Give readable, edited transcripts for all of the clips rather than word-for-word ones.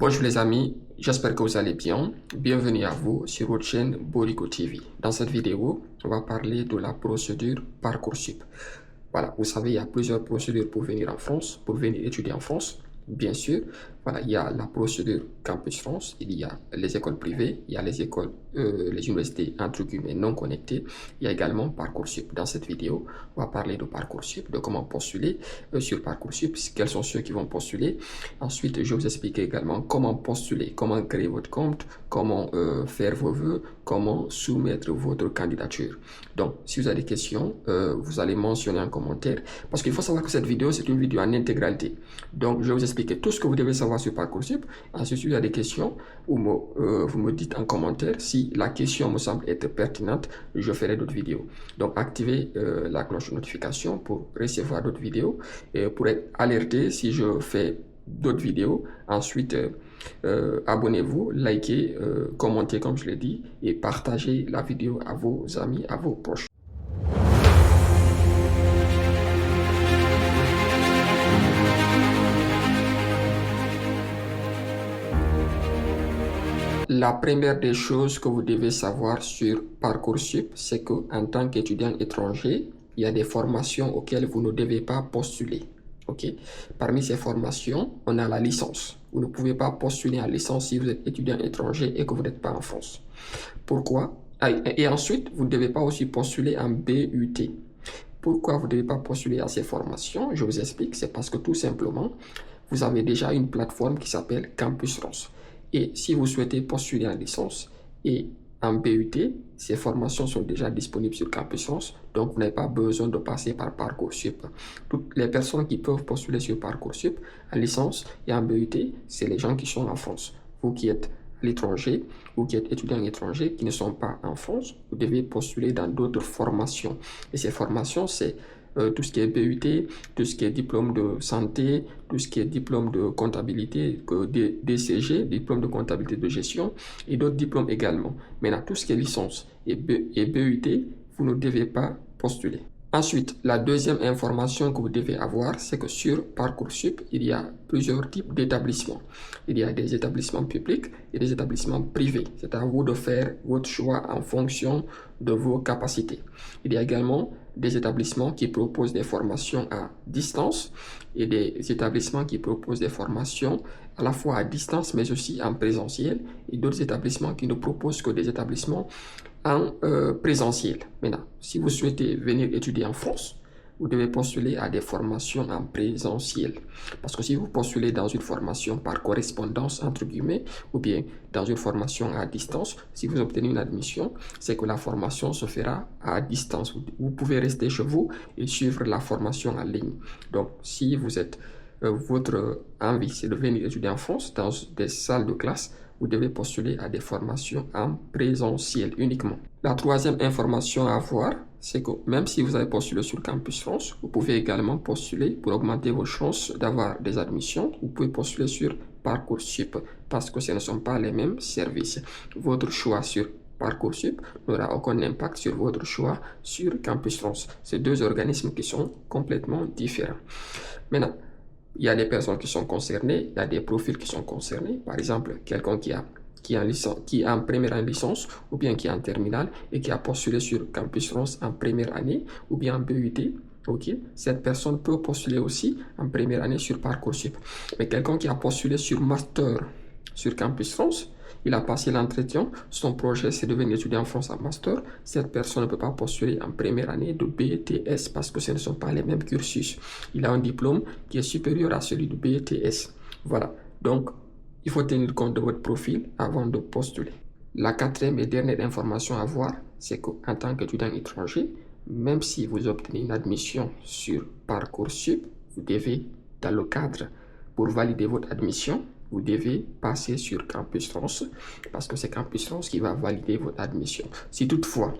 Bonjour les amis, j'espère que vous allez bien. Bienvenue à vous sur votre chaîne Borico TV. Dans cette vidéo, on va parler de la procédure Parcoursup. Voilà, vous savez, il y a plusieurs procédures pour venir en France, pour venir étudier en France. Bien sûr, voilà, il y a la procédure Campus France, il y a les écoles privées, il y a les écoles, les universités entre guillemets non connectées, il y a également Parcoursup. Dans cette vidéo, on va parler de Parcoursup, de comment postuler sur Parcoursup, quels sont ceux qui vont postuler. Ensuite, je vais vous expliquer également comment postuler, comment créer votre compte, comment faire vos vœux, comment soumettre votre candidature. Donc, si vous avez des questions, vous allez mentionner en commentaire, parce qu'il faut savoir que cette vidéo, c'est une vidéo en intégralité. Donc, je vais vous expliquer tout ce que vous devez savoir sur Parcoursup. Ensuite, si vous avez des questions, vous me dites en commentaire. Si la question me semble être pertinente, je ferai d'autres vidéos. Donc, activez la cloche de notification pour recevoir d'autres vidéos et pour être alerté si je fais d'autres vidéos. Ensuite, abonnez-vous, likez, commentez comme je l'ai dit et partagez la vidéo à vos amis, à vos proches. La première des choses que vous devez savoir sur Parcoursup, c'est qu'en tant qu'étudiant étranger, il y a des formations auxquelles vous ne devez pas postuler. Okay? Parmi ces formations, on a la licence. Vous ne pouvez pas postuler en licence si vous êtes étudiant étranger et que vous n'êtes pas en France. Pourquoi? Et ensuite, vous ne devez pas aussi postuler en BUT. Pourquoi vous ne devez pas postuler à ces formations? Je vous explique. C'est parce que tout simplement, vous avez déjà une plateforme qui s'appelle Campus France. Et si vous souhaitez postuler en licence et en BUT, ces formations sont déjà disponibles sur Campus France, donc vous n'avez pas besoin de passer par Parcoursup. Toutes les personnes qui peuvent postuler sur Parcoursup en licence et en BUT, c'est les gens qui sont en France. Vous qui êtes à l'étranger, vous qui êtes étudiants étrangers qui ne sont pas en France, vous devez postuler dans d'autres formations. Et ces formations, c'est tout ce qui est BUT, tout ce qui est diplôme de santé, tout ce qui est diplôme de comptabilité, DCG, diplôme de comptabilité de gestion et d'autres diplômes également. Maintenant, tout ce qui est licence et BUT, vous ne devez pas postuler. Ensuite, la deuxième information que vous devez avoir, c'est que sur Parcoursup, il y a plusieurs types d'établissements. Il y a des établissements publics et des établissements privés. C'est à vous de faire votre choix en fonction de vos capacités. Il y a également des établissements qui proposent des formations à distance et des établissements qui proposent des formations à la fois à distance mais aussi en présentiel et d'autres établissements qui ne proposent que des établissements en présentiel. Maintenant, si vous souhaitez venir étudier en France, vous devez postuler à des formations en présentiel. Parce que si vous postulez dans une formation par correspondance, entre guillemets, ou bien dans une formation à distance, si vous obtenez une admission, c'est que la formation se fera à distance. Vous pouvez rester chez vous et suivre la formation en ligne. Donc, si vous êtes, votre envie, c'est de venir étudier en France dans des salles de classe, vous devez postuler à des formations en présentiel uniquement. La troisième information à avoir, c'est que même si vous avez postulé sur Campus France, vous pouvez également postuler pour augmenter vos chances d'avoir des admissions. Vous pouvez postuler sur Parcoursup parce que ce ne sont pas les mêmes services. Votre choix sur Parcoursup n'aura aucun impact sur votre choix sur Campus France. C'est deux organismes qui sont complètement différents. Maintenant, il y a des personnes qui sont concernées, il y a des profils qui sont concernés. Par exemple, quelqu'un qui est en première année de licence ou bien qui est en terminale et qui a postulé sur Campus France en première année ou bien en BUT. Okay. Cette personne peut postuler aussi en première année sur Parcoursup. Mais quelqu'un qui a postulé sur Master sur Campus France, il a passé l'entretien, son projet c'est de venir étudier en France en Master. Cette personne ne peut pas postuler en première année de BTS parce que ce ne sont pas les mêmes cursus. Il a un diplôme qui est supérieur à celui du BTS. Voilà, donc il faut tenir compte de votre profil avant de postuler. La quatrième et dernière information à voir, c'est qu'en tant qu'étudiant étranger, même si vous obtenez une admission sur Parcoursup, vous devez, dans le cadre pour valider votre admission, vous devez passer sur Campus France parce que c'est Campus France qui va valider votre admission. Si toutefois,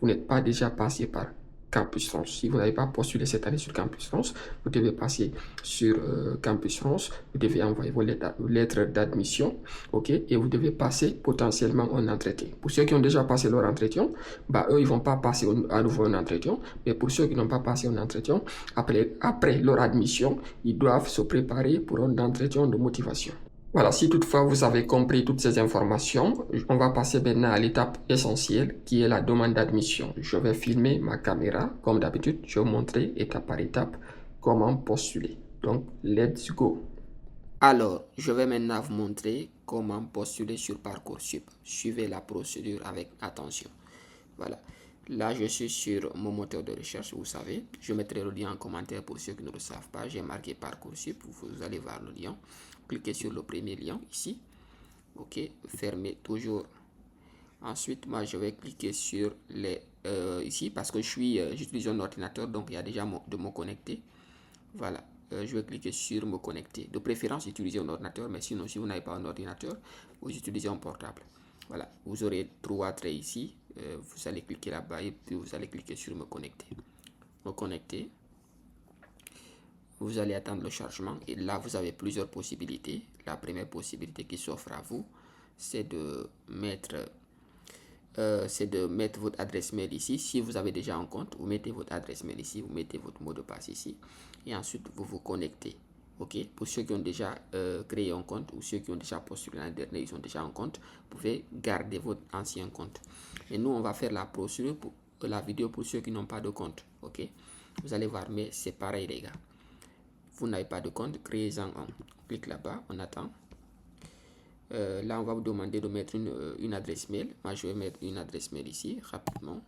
vous n'êtes pas déjà passé par Campus France. Si vous n'avez pas postulé cette année sur Campus France, vous devez passer sur Campus France, vous devez envoyer vos lettres d'admission, ok, et vous devez passer potentiellement un entretien. Pour ceux qui ont déjà passé leur entretien, bah, eux, ils vont pas passer à nouveau un entretien, mais pour ceux qui n'ont pas passé un entretien, après leur admission, ils doivent se préparer pour un entretien de motivation. Voilà, si toutefois vous avez compris toutes ces informations, on va passer maintenant à l'étape essentielle qui est la demande d'admission. Je vais filmer ma caméra, comme d'habitude, je vais vous montrer étape par étape comment postuler. Donc, let's go. Alors, je vais maintenant vous montrer comment postuler sur Parcoursup. Suivez la procédure avec attention. Voilà. Là, je suis sur mon moteur de recherche, vous savez. Je mettrai le lien en commentaire pour ceux qui ne le savent pas. J'ai marqué Parcoursup. Vous allez voir le lien. Cliquez sur le premier lien ici. Ok. Fermez toujours. Ensuite, moi, je vais cliquer sur les ici parce que j'utilise un ordinateur, donc il y a déjà de me connecter. Voilà. Je vais cliquer sur me connecter. De préférence, utilisez un ordinateur, mais sinon, si vous n'avez pas un ordinateur, vous utilisez un portable. Voilà. Vous aurez 3 traits ici. Vous allez cliquer là-bas et puis vous allez cliquer sur me connecter. Me connecter. Vous allez attendre le chargement et là vous avez plusieurs possibilités. La première possibilité qui s'offre à vous, c'est de mettre votre adresse mail ici. Si vous avez déjà un compte, vous mettez votre adresse mail ici, vous mettez votre mot de passe ici et ensuite vous vous connectez. Ok, pour ceux qui ont déjà créé un compte ou ceux qui ont déjà postulé l'année dernière, ils ont déjà un compte, vous pouvez garder votre ancien compte. Et nous, on va faire la procédure pour la vidéo pour ceux qui n'ont pas de compte. Ok, vous allez voir, mais c'est pareil les gars. Vous n'avez pas de compte, créez-en un. Clique là-bas, on attend. Là, on va vous demander de mettre une adresse mail. Moi, je vais mettre une adresse mail ici, rapidement.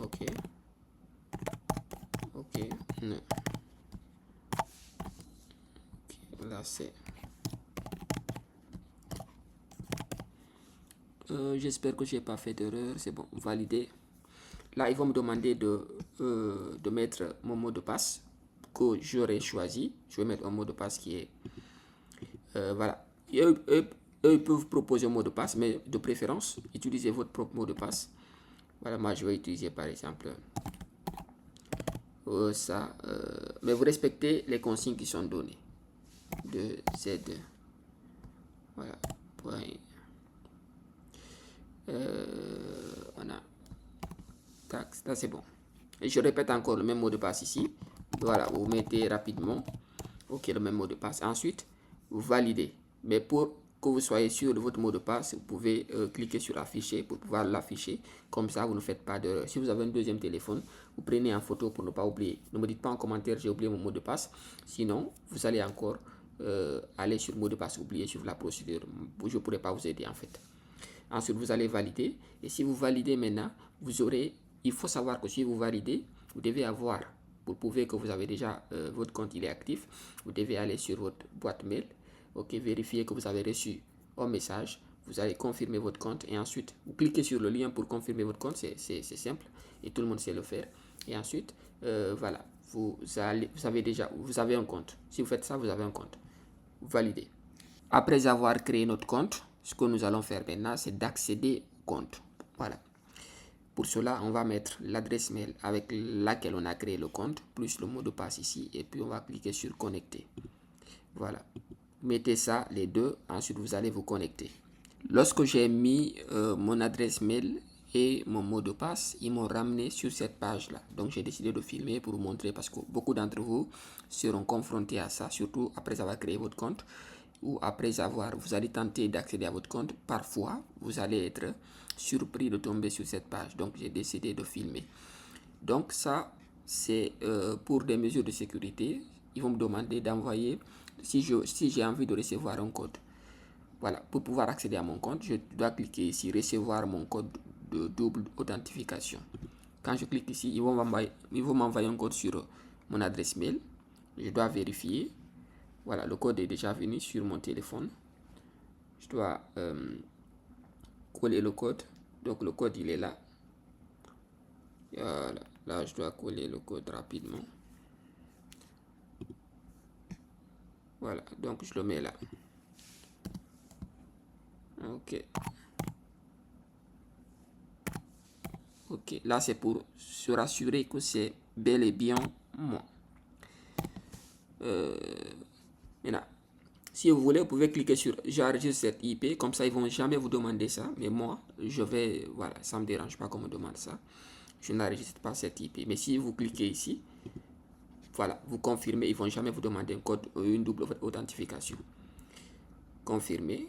Ok. Ok. Non. Ok. Là, c'est... j'espère que je n'ai pas fait d'erreur. C'est bon, valider. Là, ils vont me demander de mettre mon mot de passe que j'aurais choisi. Je vais mettre un mot de passe qui est... voilà. Eux, ils peuvent vous proposer un mot de passe, mais de préférence, utilisez votre propre mot de passe. Voilà, moi, je vais utiliser par exemple ça. Mais vous respectez les consignes qui sont données. 2Z. Voilà. Point. On a taxe. Là, c'est bon. Et je répète encore le même mot de passe ici. Voilà, vous mettez rapidement. Ok, le même mot de passe. Ensuite, vous validez. Mais pour que vous soyez sûr de votre mot de passe, vous pouvez cliquer sur afficher pour pouvoir l'afficher. Comme ça, vous ne faites pas d'erreur. Si vous avez un deuxième téléphone, vous prenez en photo pour ne pas oublier. Ne me dites pas en commentaire, j'ai oublié mon mot de passe. Sinon, vous allez encore aller sur le mot de passe oublié, sur la procédure. Je ne pourrai pas vous aider en fait. Ensuite, vous allez valider. Et si vous validez maintenant, vous aurez... Il faut savoir que si vous validez, vous devez avoir... Pour prouver que vous avez déjà votre compte il est actif, vous devez aller sur votre boîte mail, ok, vérifier que vous avez reçu un message, vous allez confirmer votre compte et ensuite vous cliquez sur le lien pour confirmer votre compte, c'est simple et tout le monde sait le faire. Et ensuite, voilà, vous avez un compte. Si vous faites ça, vous avez un compte. Vous validez. Après avoir créé notre compte, ce que nous allons faire maintenant, c'est d'accéder au compte. Voilà. Pour cela, on va mettre l'adresse mail avec laquelle on a créé le compte, plus le mot de passe ici, et puis on va cliquer sur connecter. Voilà. Mettez ça, les deux, ensuite vous allez vous connecter. Lorsque j'ai mis mon adresse mail et mon mot de passe, ils m'ont ramené sur cette page-là. Donc j'ai décidé de filmer pour vous montrer parce que beaucoup d'entre vous seront confrontés à ça, surtout après avoir créé votre compte ou après vous allez tenter d'accéder à votre compte. Parfois, vous allez être surpris de tomber sur cette page. Donc j'ai décidé de filmer. Donc ça, c'est pour des mesures de sécurité. Ils vont me demander d'envoyer, si j'ai envie de recevoir un code. Voilà, pour pouvoir accéder à mon compte, je dois cliquer ici, recevoir mon code de double authentification. Quand je clique ici, ils vont m'envoyer un code sur mon adresse mail. Je dois vérifier. Voilà, le code est déjà venu sur mon téléphone. Je dois coller le code. Donc le code, il est là. Voilà, là, je dois coller le code rapidement. Voilà, donc je le mets là. Ok. Ok, là c'est pour se rassurer que c'est bel et bien moi. Maintenant, si vous voulez, vous pouvez cliquer sur j'enregistre cette IP, comme ça ils vont jamais vous demander ça, mais moi, je vais, voilà, ça me dérange pas qu'on me demande ça. Je n'enregistre pas cette IP, mais si vous cliquez ici, voilà, vous confirmez, ils vont jamais vous demander un code ou une double authentification. Confirmer.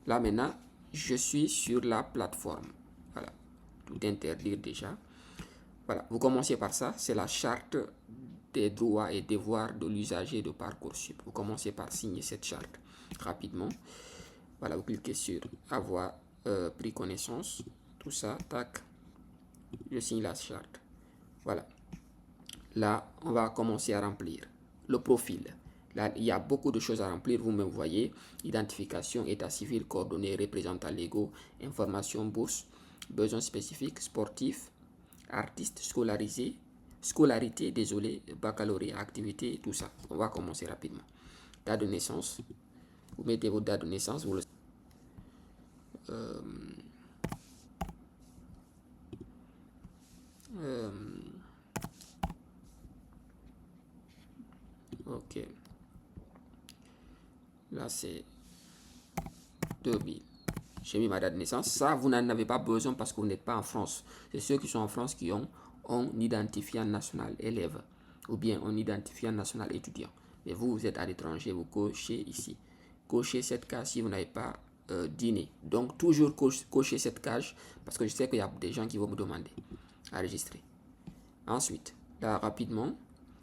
Là maintenant, je suis sur la plateforme. Voilà, tout interdire déjà. Voilà, vous commencez par ça, c'est la charte des droits et devoirs de l'usager de Parcoursup. Vous commencez par signer cette charte rapidement. Voilà, vous cliquez sur avoir pris connaissance, tout ça, tac, je signe la charte. Voilà, là, on va commencer à remplir le profil. Là, il y a beaucoup de choses à remplir, vous-même voyez, identification, état civil, coordonnées, représentants légaux, information, bourse, besoins spécifiques, sportifs, artistes scolarisés, scolarité, désolé, baccalauréat, activité, tout ça. On va commencer rapidement. Date de naissance, vous mettez votre date de naissance, vous le ok, là c'est 2000. J'ai mis ma date de naissance. Ça, vous n'en avez pas besoin parce que vous n'êtes pas en France. C'est ceux qui sont en France qui ont un identifiant national élève ou bien un identifiant national étudiant. Mais vous, vous êtes à l'étranger, vous cochez ici. Cochez cette case si vous n'avez pas dîné. Donc, toujours cochez cette case parce que je sais qu'il y a des gens qui vont me demander à enregistrer. Ensuite, là, rapidement,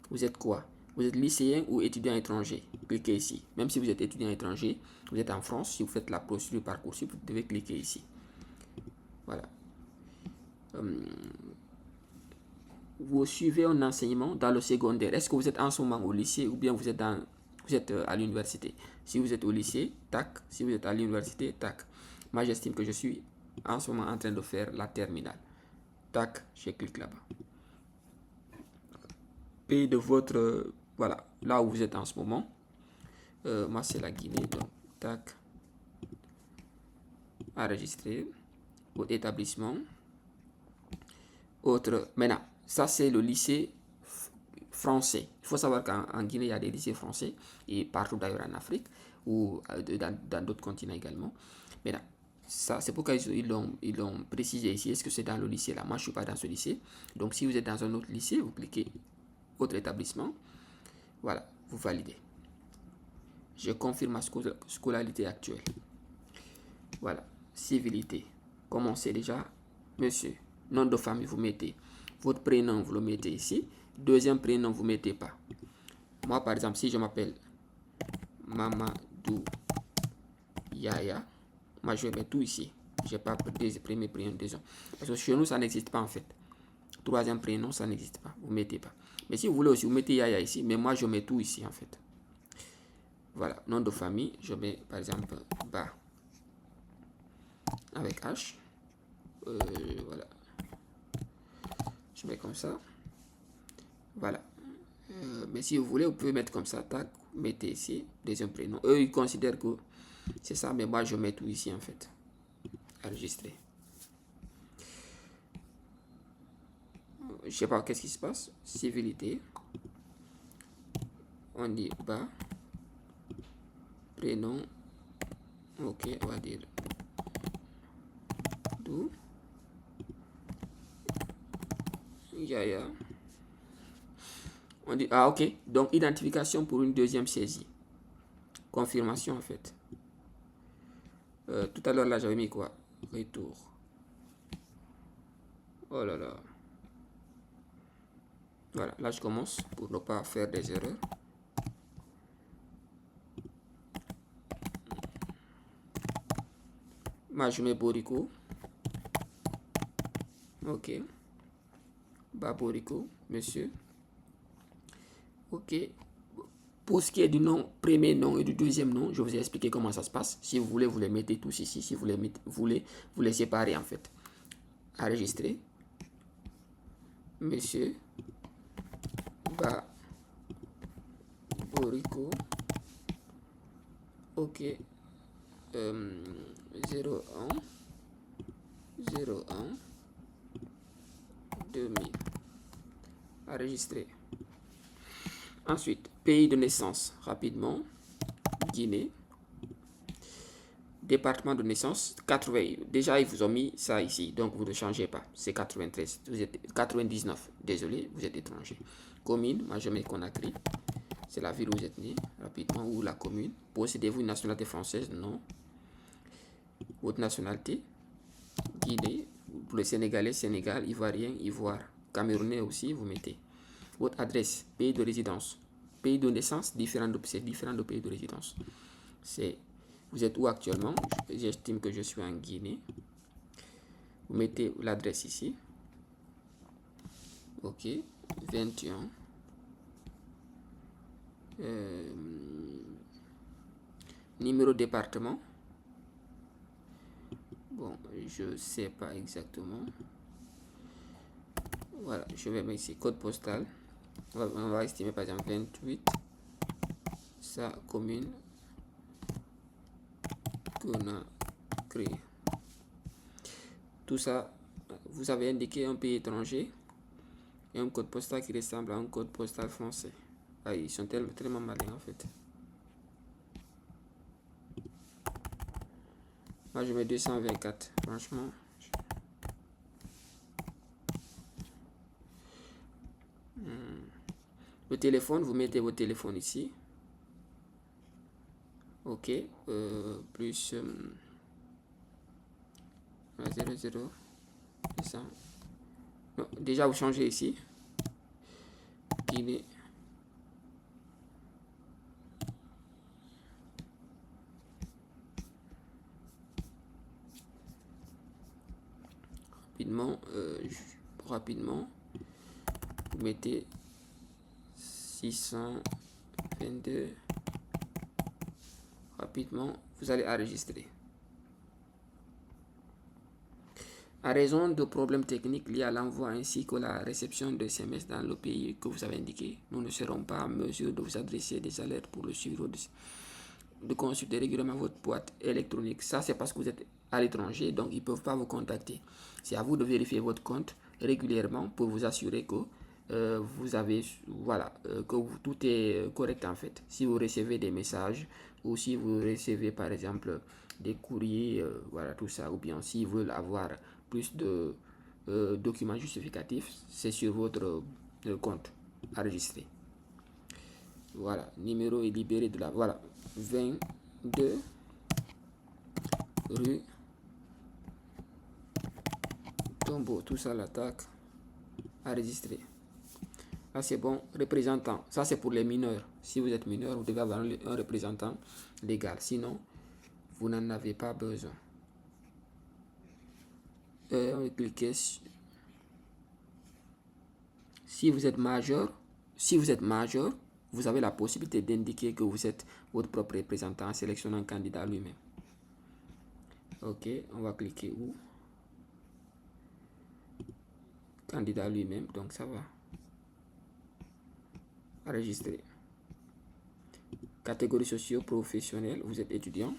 vous êtes quoi? Vous êtes lycéen ou étudiant étranger? Cliquez ici. Même si vous êtes étudiant étranger, vous êtes en France, si vous faites la procédure Parcoursup, vous devez cliquer ici. Voilà. Vous suivez un enseignement dans le secondaire. Est-ce que vous êtes en ce moment au lycée ou bien vous êtes à l'université? Si vous êtes au lycée, tac. Si vous êtes à l'université, tac. Moi, j'estime que je suis en ce moment en train de faire la terminale. Tac, je clique là-bas. Pays de votre... voilà, là où vous êtes en ce moment. Moi, c'est la Guinée. Donc, tac. Enregistrer. Votre établissement. Autre. Maintenant, ça, c'est le lycée français. Il faut savoir qu'en Guinée, il y a des lycées français et partout d'ailleurs en Afrique ou dans d'autres continents également. Maintenant, ça, c'est pourquoi ils l'ont précisé ici. Est-ce que c'est dans le lycée là? Moi, je ne suis pas dans ce lycée. Donc, si vous êtes dans un autre lycée, vous cliquez autre établissement. Voilà, vous validez. Je confirme ma scolarité actuelle. Voilà, civilité. Commencez déjà, monsieur. Nom de famille, vous mettez. Votre prénom, vous le mettez ici. Deuxième prénom, vous ne mettez pas. Moi, par exemple, si je m'appelle Mamadou Yaya, moi, je vais mettre tout ici. Je n'ai pas de premier prénom, deuxième. Parce que chez nous, ça n'existe pas en fait. Troisième prénom, ça n'existe pas. Vous ne mettez pas. Mais si vous voulez aussi, vous mettez Yaya ici. Mais moi, je mets tout ici en fait. Voilà, nom de famille, je mets par exemple Ba avec H. Voilà. Je mets comme ça. Voilà. Mais si vous voulez, vous pouvez mettre comme ça. Tac, mettez ici, deuxième prénom. Eux, ils considèrent que c'est ça, mais moi, je mets tout ici en fait. Enregistrer. Je sais pas qu'est-ce qui se passe. Civilité. On dit Ba. Prénom. Ok, on va dire Dou. Yaya. On dit, ah ok, donc identification pour une deuxième saisie. Confirmation en fait. Tout à l'heure là j'avais mis quoi? Retour. Oh là là. Voilà, là je commence pour ne pas faire des erreurs. Moi je mets Borico. Ok. Borico, monsieur. Ok. Pour ce qui est du nom, premier nom et du deuxième nom, je vous ai expliqué comment ça se passe. Si vous voulez, vous les mettez tous ici. Si vous voulez, vous les séparez en fait. Enregistrer. Monsieur Borico. Ok. 01 01 2000. Enregistrer. Ensuite, pays de naissance, rapidement. Guinée. Département de naissance, 80. Déjà, ils vous ont mis ça ici, donc vous ne changez pas. C'est 93. Vous êtes 99. Désolé, vous êtes étranger. Commune, moi je mets Conakry. C'est la ville où vous êtes né, rapidement, ou la commune. Possédez-vous une nationalité française? Non. Votre nationalité? Guinée. Pour les Sénégalais, Sénégal, Ivoirien, Ivoire. Camerounais aussi, vous mettez. Votre adresse, pays de résidence. Pays de naissance, c'est différent de pays de résidence. Vous êtes où actuellement? J'estime que je suis en Guinée. Vous mettez l'adresse ici. Ok. 21. Numéro département. Bon, je sais pas exactement. Voilà, je vais mettre ici code postal. On va estimer par exemple 28. Ça, commune. Conakry. Tout ça, vous avez indiqué un pays étranger et un code postal qui ressemble à un code postal français. Ah, ils sont tellement malins en fait. Moi je mets 224, franchement. Le téléphone, vous mettez votre téléphone ici. Ok, plus 00 100. Non, déjà vous changez ici. Guinée. Rapidement, vous mettez 622. Rapidement, vous allez enregistrer. À raison de problèmes techniques liés à l'envoi ainsi que la réception de SMS dans le pays que vous avez indiqué, nous ne serons pas en mesure de vous adresser des alertes pour le suivi de consulter régulièrement votre boîte électronique. Ça, c'est parce que vous êtes à l'étranger, donc ils ne peuvent pas vous contacter. C'est à vous de vérifier votre compte régulièrement pour vous assurer que vous avez, voilà, que tout est correct en fait. Si vous recevez des messages ou si vous recevez par exemple des courriers, voilà tout ça, ou bien s'ils veulent avoir plus de documents justificatifs, c'est sur votre compte enregistré. Voilà, numéro est libéré de la, voilà, 22 rue Tombeau, tout ça l'attaque, enregistré. Là c'est bon, représentant, ça c'est pour les mineurs. Si vous êtes mineur, vous devez avoir un représentant légal, sinon vous n'en avez pas besoin. On va cliquer sur... Si vous êtes majeur, vous avez la possibilité d'indiquer que vous êtes votre propre représentant en sélectionnant un candidat lui-même. Ok, on va cliquer où? Candidat lui-même, donc ça va. Enregistrer. Catégorie socio-professionnelle, vous êtes étudiant.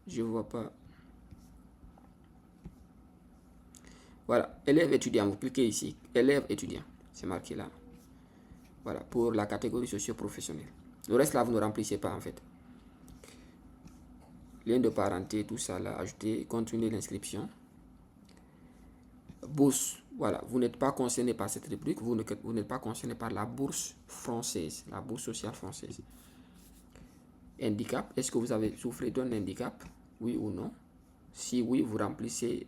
Je vois pas. Voilà, élève étudiant, vous cliquez ici. Élève étudiant, c'est marqué là. Voilà, pour la catégorie socio-professionnelle. Le reste là, vous ne remplissez pas en fait. Lien de parenté, tout ça là, ajouter, continuer l'inscription. Bourse, voilà, vous n'êtes pas concerné par cette rubrique, vous n'êtes pas concerné par la bourse française, la bourse sociale française. Handicap, est-ce que vous avez souffert d'un handicap? Oui ou non? Si oui, vous remplissez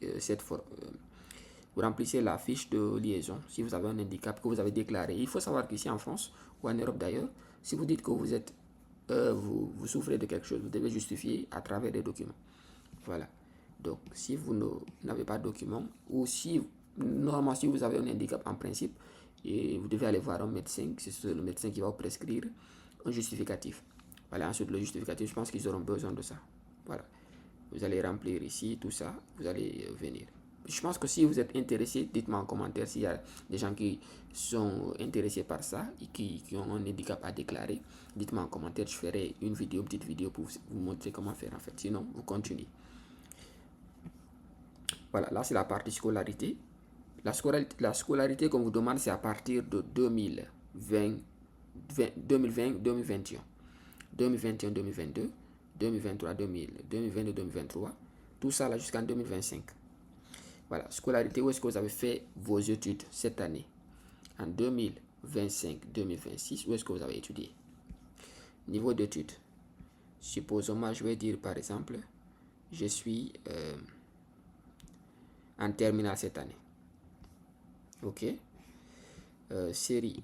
vous remplissez la fiche de liaison si vous avez un handicap que vous avez déclaré. Il faut savoir qu'ici en France ou en Europe d'ailleurs, si vous dites que vous êtes vous souffrez de quelque chose, vous devez justifier à travers des documents. Voilà. Donc, si vous n'avez pas de documents, ou si, normalement, si vous avez un handicap en principe, et vous devez aller voir un médecin, c'est le médecin qui va vous prescrire un justificatif. Voilà, ensuite, le justificatif, je pense qu'ils auront besoin de ça. Voilà. Vous allez remplir ici, tout ça, vous allez venir. Je pense que si vous êtes intéressé, dites-moi en commentaire s'il y a des gens qui sont intéressés par ça et qui ont un handicap à déclarer. Dites-moi en commentaire, je ferai une petite vidéo pour vous montrer comment faire en fait. Sinon, vous continuez. Voilà, là c'est la partie scolarité. La scolarité qu'on vous demande, c'est à partir de 2020, 2020, 2021, 2021, 2022, 2023, 2022, 2023, tout ça là jusqu'en 2025. Voilà, scolarité, où est-ce que vous avez fait vos études cette année? En 2025, 2026, où est-ce que vous avez étudié? Niveau d'études. Supposons, moi, je vais dire par exemple, je suis en terminale cette année. Ok. Série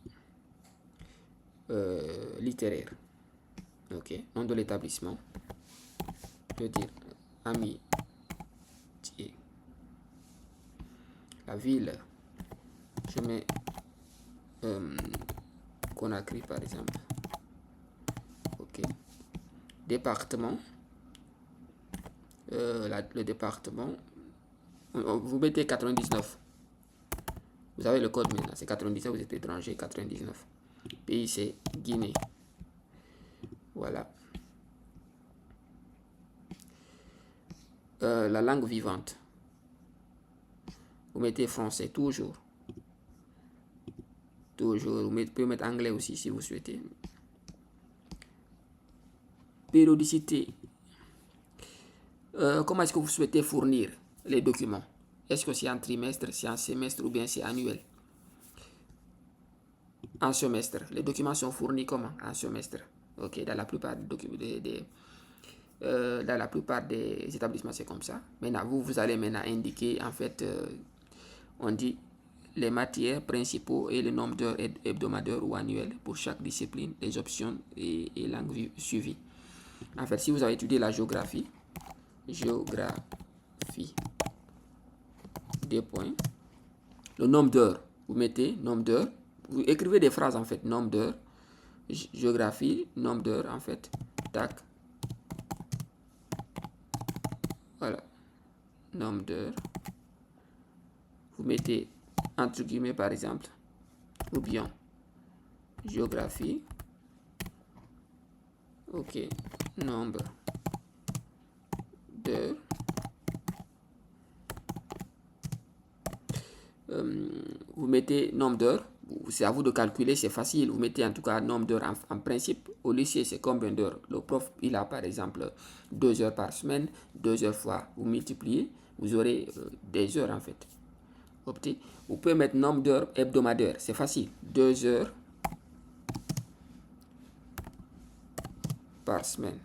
littéraire. Ok. Nom de l'établissement. Je vais dire Amitié. La ville. Je mets Conakry par exemple. Ok. Département. Le département. Vous mettez 99. Vous avez le code maintenant. C'est 97, vous êtes étranger. 99. Pays, c'est Guinée. Voilà. La langue vivante. Vous mettez français, toujours. Toujours. Vous pouvez mettre anglais aussi si vous souhaitez. Périodicité. Comment est-ce que vous souhaitez fournir les documents? Est-ce que c'est en trimestre, c'est en semestre ou bien c'est annuel? En semestre. Les documents sont fournis comment? En semestre. Ok, dans la plupart dans la plupart des établissements, c'est comme ça. Maintenant, vous allez maintenant indiquer, en fait, on dit les matières principaux et le nombre d'heures hebdomadaires ou annuelles pour chaque discipline, les options et langues suivies. En fait, si vous avez étudié la géographie, 2 points. Le nombre d'heures, vous mettez nombre d'heures. Vous écrivez des phrases en fait, nombre d'heures. Géographie, nombre d'heures en fait. Tac. Voilà. Nombre d'heures. Vous mettez entre guillemets par exemple. Ou bien géographie. Ok. Nombre d'heures. Vous mettez nombre d'heures. C'est à vous de calculer, c'est facile. Vous mettez en tout cas nombre d'heures en principe. Au lycée, c'est combien d'heures? Le prof, il a par exemple 2 heures par semaine, 2 heures fois, vous multipliez, vous aurez des heures en fait. Optez. Vous pouvez mettre nombre d'heures hebdomadaires, c'est facile. 2 heures par semaine.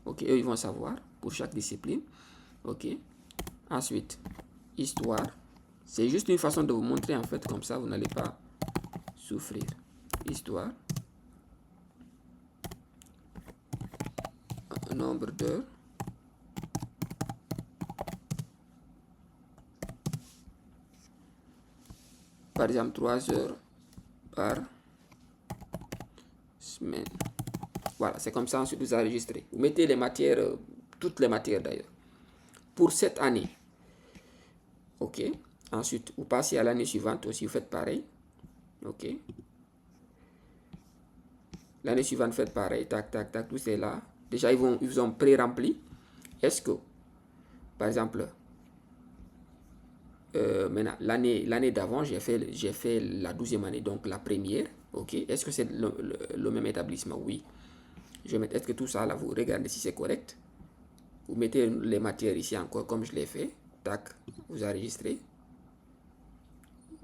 Ok, eux ils vont savoir pour chaque discipline. Ok. Ensuite, histoire. C'est juste une façon de vous montrer en fait, comme ça vous n'allez pas souffrir. Histoire. Nombre d'heures. Par exemple, 3 heures par semaine. Voilà, c'est comme ça, ensuite vous enregistrez. Vous mettez les matières, toutes les matières d'ailleurs. Pour cette année. Ok. Ensuite, vous passez à l'année suivante aussi, vous faites pareil. Ok. L'année suivante, faites pareil. Tac, tac, tac, tout c'est là. Déjà, ils vous ont pré-rempli. Est-ce que, par exemple, maintenant, l'année d'avant, j'ai fait la 12e année, donc la première. Ok. Est-ce que c'est le même établissement? Oui. Je vais mettre, est-ce que tout ça, là, vous regardez si c'est correct. Vous mettez les matières ici encore, comme je l'ai fait. Tac, vous enregistrez.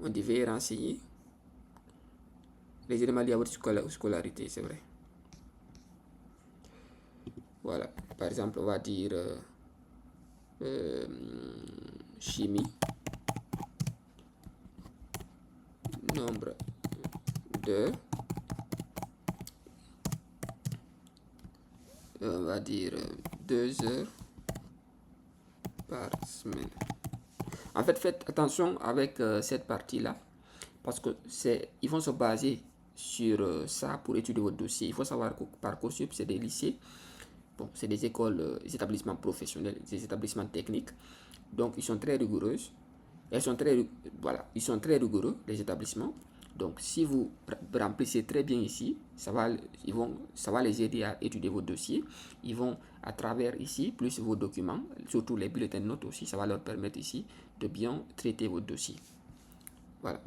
On dit veuillez renseigner les éléments liés à votre scolarité, c'est vrai. Voilà, par exemple, on va dire chimie, nombre d'heures, on va dire 2 heures par semaine. En fait, faites attention avec cette partie-là, parce que ils vont se baser sur ça pour étudier votre dossier. Il faut savoir que Parcoursup, c'est des lycées, bon, c'est des écoles, des établissements professionnels, des établissements techniques. Donc, ils sont très rigoureux. Ils sont très rigoureux, les établissements. Donc, si vous remplissez très bien ici, ça va les aider à étudier vos dossiers. Ils vont, à travers ici, plus vos documents, surtout les bulletins de notes aussi, ça va leur permettre ici de bien traiter vos dossiers. Voilà,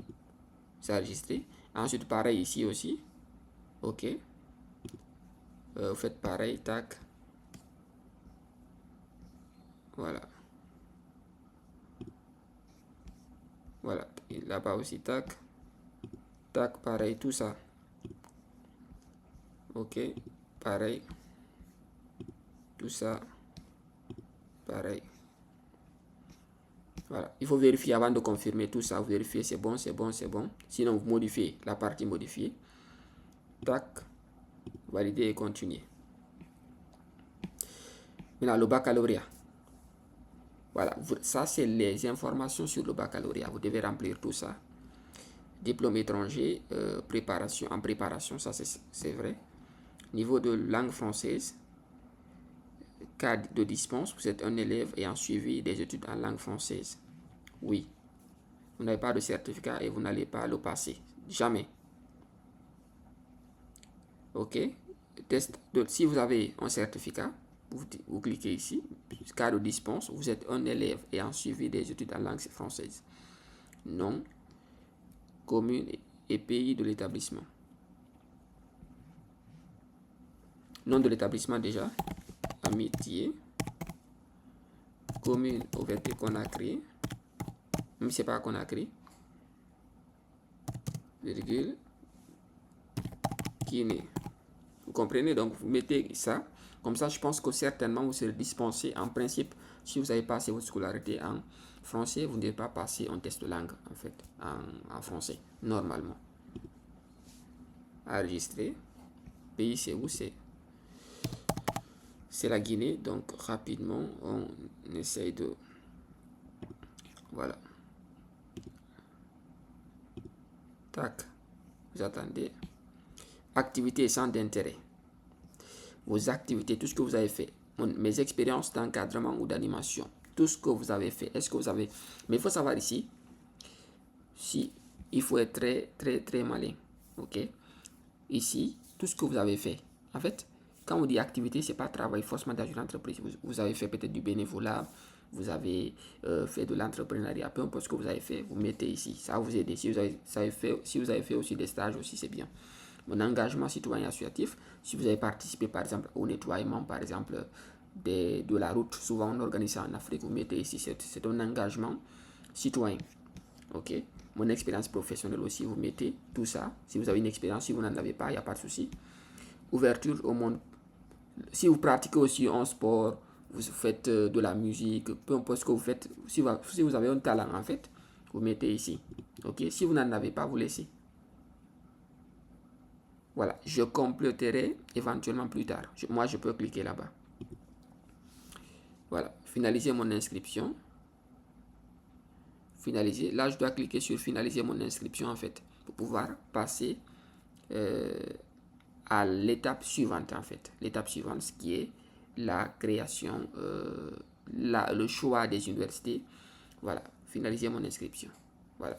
c'est enregistré. Ensuite, pareil ici aussi. OK. Vous faites pareil, tac. Voilà. Voilà. Là-bas aussi, tac. Tac, pareil, tout ça. OK. Pareil. Tout ça. Pareil. Voilà. Il faut vérifier avant de confirmer tout ça. Vous vérifiez, c'est bon, c'est bon, c'est bon. Sinon, vous modifiez la partie modifiée. Tac. Valider et continuer. Maintenant, le baccalauréat. Voilà. Ça, c'est les informations sur le baccalauréat. Vous devez remplir tout ça. Diplôme étranger, préparation, en préparation, ça c'est vrai. Niveau de langue française, cas de dispense, vous êtes un élève ayant suivi des études en langue française. Oui. Vous n'avez pas de certificat et vous n'allez pas le passer. Jamais. OK. Test. Donc, si vous avez un certificat, vous cliquez ici. Cas de dispense, vous êtes un élève ayant suivi des études en langue française. Nom, commune et pays de l'établissement. Nom de l'établissement déjà. Amitié. Commune ouverte Conakry. Même si ce n'est pas Conakry. Virgule. Guinée. Vous comprenez? Donc, vous mettez ça. Comme ça, je pense que certainement, vous serez dispensé. En principe, si vous avez passé votre scolarité en français, vous ne devez pas passer un test de langue, en fait, en français, normalement. Enregistrer. Pays, c'est où? C'est la Guinée. Donc, rapidement, on essaye de... Voilà. Tac. Vous attendez. Activités et centres d'intérêt. Vos activités, tout ce que vous avez fait. Mes expériences d'encadrement ou d'animation. Tout ce que vous avez fait. Est-ce que vous avez... Mais il faut savoir ici, si il faut être très malin. OK? Ici, tout ce que vous avez fait. En fait, quand on dit activité, c'est pas travail forcément dans une entreprise. Vous avez fait peut-être du bénévolat, vous avez fait de l'entrepreneuriat, peu importe ce que vous avez fait, vous mettez ici. Ça va vous aider. Si vous avez fait aussi des stages aussi, c'est bien. Mon engagement citoyen associatif, si vous avez participé par exemple au nettoiement, par exemple, de la route, souvent on organise ça en Afrique, vous mettez ici, c'est un engagement citoyen. OK? Mon expérience professionnelle aussi, vous mettez tout ça. Si vous avez une expérience, si vous n'en avez pas, il n'y a pas de souci. Ouverture au monde. Si vous pratiquez aussi un sport, vous faites de la musique, peu importe ce que vous faites, si vous avez un talent en fait, vous mettez ici. OK? Si vous n'en avez pas, vous laissez. Voilà, je compléterai éventuellement plus tard. Moi, je peux cliquer là-bas. Voilà, finaliser mon inscription. Finaliser. Là, je dois cliquer sur finaliser mon inscription en fait pour pouvoir passer à l'étape suivante en fait. L'étape suivante, ce qui est la création, le choix des universités. Voilà, finaliser mon inscription. Voilà.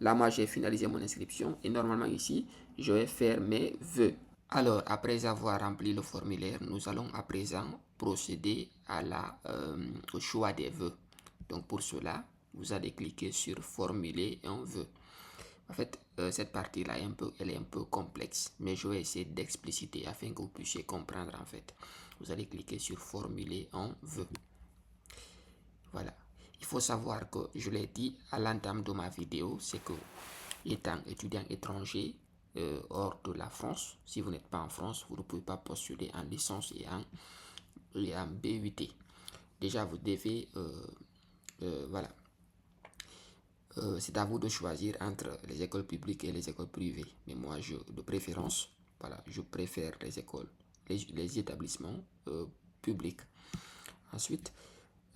Là, moi, j'ai finalisé mon inscription et normalement ici, je vais faire mes vœux. Alors, après avoir rempli le formulaire, nous allons à présent procéder au choix des vœux. Donc, pour cela, vous allez cliquer sur formuler un vœu. En fait, cette partie-là, elle est un peu complexe, mais je vais essayer d'expliciter afin que vous puissiez comprendre en fait. Vous allez cliquer sur formuler un vœu. Voilà. Il faut savoir que, je l'ai dit à l'entame de ma vidéo, c'est que étant étudiant étranger hors de la France, si vous n'êtes pas en France, vous ne pouvez pas postuler en licence et en BUT. Déjà, vous devez, voilà, c'est à vous de choisir entre les écoles publiques et les écoles privées. Mais moi, de préférence, voilà, je préfère les écoles, les établissements publics. Ensuite,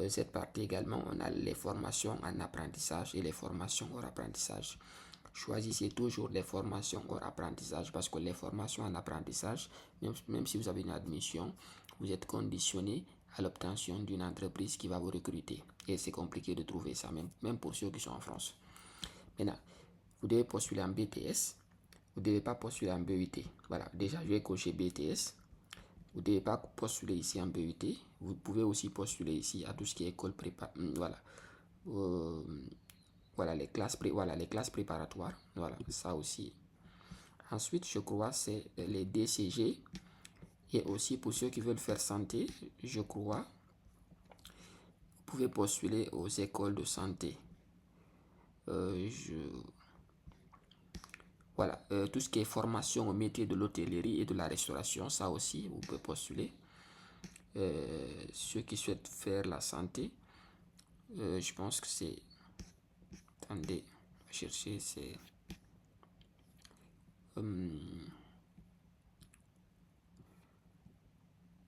cette partie également, on a les formations en apprentissage et les formations hors apprentissage. Choisissez toujours les formations hors apprentissage parce que les formations en apprentissage, même si vous avez une admission, vous êtes conditionné à l'obtention d'une entreprise qui va vous recruter. Et c'est compliqué de trouver ça, même pour ceux qui sont en France. Maintenant, vous devez postuler en BTS. Vous ne devez pas postuler en BUT. Voilà, déjà, je vais cocher BTS. Vous ne devez pas postuler ici en BUT. Vous pouvez aussi postuler ici à tout ce qui est école prépa. Voilà. Voilà, les classes préparatoires. Voilà, ça aussi. Ensuite, je crois, c'est les DCG. Et aussi, pour ceux qui veulent faire santé, je crois, vous pouvez postuler aux écoles de santé. Voilà, tout ce qui est formation au métier de l'hôtellerie et de la restauration, ça aussi, vous pouvez postuler. Ceux qui souhaitent faire la santé, je pense que c'est... Attendez, chercher, c'est...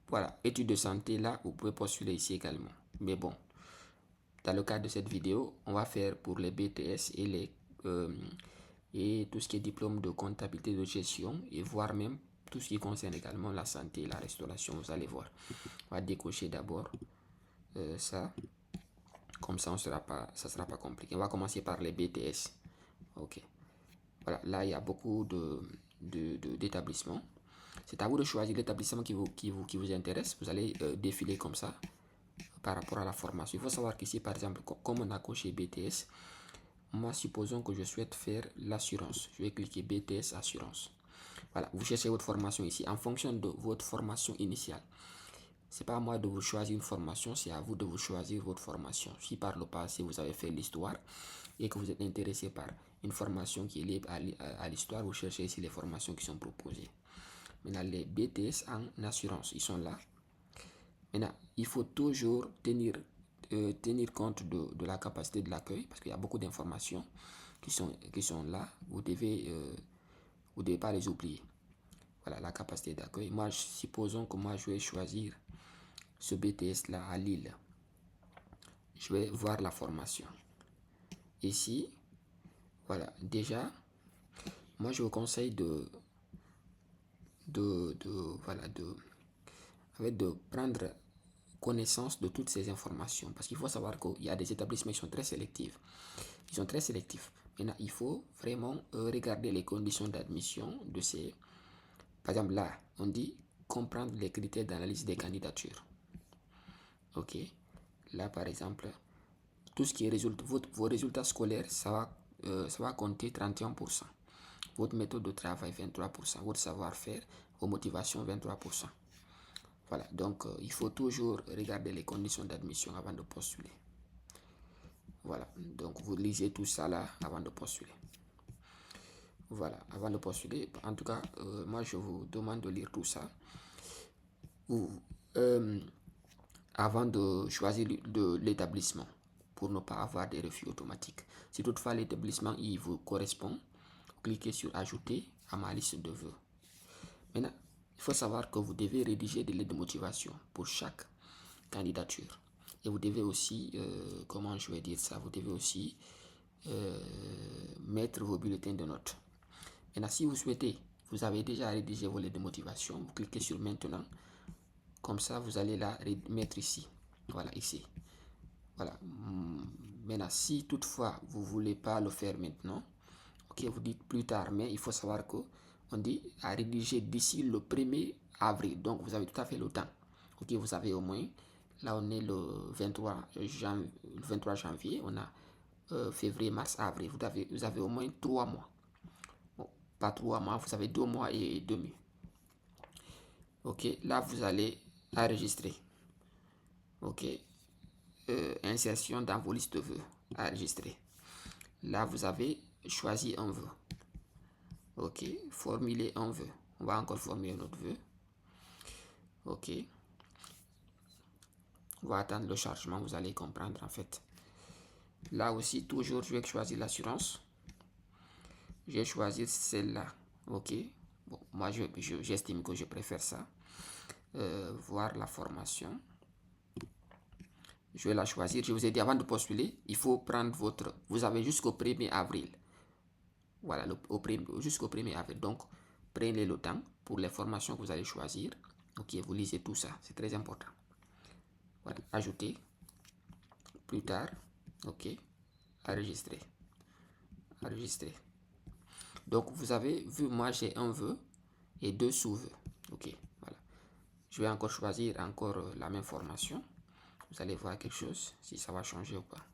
voilà, études de santé, là, vous pouvez postuler ici également. Mais bon, dans le cadre de cette vidéo, on va faire pour les BTS et les... et tout ce qui est diplôme de comptabilité de gestion et voire même tout ce qui concerne également la santé et la restauration, vous allez voir. On va décocher d'abord ça, comme ça ça sera pas compliqué. On va commencer par les BTS. Ok, voilà, là il y a beaucoup d'établissements. C'est à vous de choisir l'établissement qui vous intéresse. Vous allez défiler comme ça par rapport à la formation. Il faut savoir qu'ici, par exemple, comme on a coché BTS, moi, supposons que je souhaite faire l'assurance. Je vais cliquer BTS Assurance. Voilà, vous cherchez votre formation ici en fonction de votre formation initiale. C'est pas à moi de vous choisir une formation, c'est à vous de vous choisir votre formation. Si par le passé vous avez fait l'histoire et que vous êtes intéressé par une formation qui est liée à l'histoire, vous cherchez ici les formations qui sont proposées. Maintenant, les BTS en assurance, ils sont là. Maintenant, il faut toujours tenir compte de la capacité de l'accueil parce qu'il y a beaucoup d'informations qui sont là. Vous devez pas les oublier. Voilà, la capacité d'accueil. Moi, supposons que moi, je vais choisir ce BTS là à Lille. Je vais voir la formation. Ici, voilà, déjà, moi, je vous conseille de prendre connaissance de toutes ces informations parce qu'il faut savoir qu'il y a des établissements qui sont très sélectifs. Ils sont très sélectifs. Maintenant, il faut vraiment regarder les conditions d'admission de ces... Par exemple, là, on dit comprendre les critères d'analyse des candidatures. Ok. Là, par exemple, tout ce qui est vos résultats scolaires, ça va compter 31%. Votre méthode de travail, 23%. Votre savoir-faire, vos motivations, 23%. Voilà, donc il faut toujours regarder les conditions d'admission avant de postuler. Voilà, donc vous lisez tout ça là avant de postuler. Voilà, avant de postuler, en tout cas, moi je vous demande de lire tout ça. Avant de choisir l'établissement pour ne pas avoir des refus automatiques. Si toutefois l'établissement il vous correspond, cliquez sur ajouter à ma liste de vœux. Maintenant, il faut savoir que vous devez rédiger des lettres de motivation pour chaque candidature. Et vous devez aussi, comment je vais dire ça, vous devez aussi mettre vos bulletins de notes. Maintenant, si vous souhaitez, vous avez déjà rédigé vos lettres de motivation, vous cliquez sur maintenant. Comme ça, vous allez la mettre ici. Voilà, ici. Voilà. Maintenant, si toutefois, vous ne voulez pas le faire maintenant, ok, vous dites plus tard, mais il faut savoir que on dit à rédiger d'ici le 1er avril. Donc, vous avez tout à fait le temps. Ok, vous avez au moins, là on est le 23 janvier, on a février, mars, avril. Vous avez au moins 3 mois. Bon, pas 3 mois, vous avez 2 mois et demi. Ok, là vous allez enregistrer. Ok, insertion dans vos listes de vœux, enregistrer. Là vous avez choisi un vœu. Ok, formuler un vœu. On va encore formuler notre vœu. Ok, on va attendre le chargement, vous allez comprendre en fait. Là aussi, toujours, je vais choisir l'assurance. Je vais choisir celle-là. Ok, bon, moi j'estime que je préfère ça. Voir la formation. Je vais la choisir. Je vous ai dit avant de postuler, il faut prendre votre... Vous avez jusqu'au 1er avril. Voilà, jusqu'au 1er avril. Donc, prenez le temps pour les formations que vous allez choisir. Ok, vous lisez tout ça. C'est très important. Voilà, ajouter. Plus tard. Ok, enregistrer. Enregistrer. Donc, vous avez vu, moi, j'ai un vœu et 2 sous-vœux. Ok, voilà. Je vais encore choisir encore la même formation. Vous allez voir quelque chose, si ça va changer ou pas.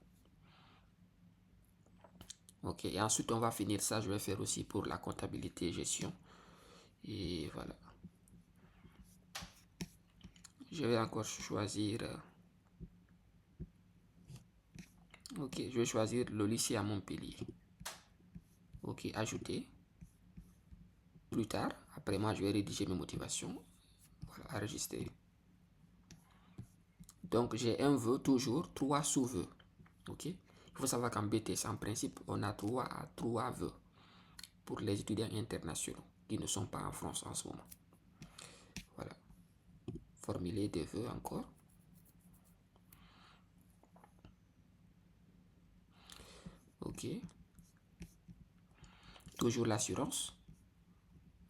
Ok, et ensuite, on va finir ça. Je vais faire aussi pour la comptabilité et gestion. Et voilà. Je vais encore choisir... ok, je vais choisir le lycée à Montpellier. Ok, ajouter. Plus tard, après moi, je vais rédiger mes motivations. Voilà, enregistrer. Donc, j'ai un vœu toujours, 3 sous-vœux. Ok, il faut savoir qu'en BTS, en principe, on a 3 vœux pour les étudiants internationaux qui ne sont pas en France en ce moment. Voilà. Formuler des vœux encore. Ok. Toujours l'assurance.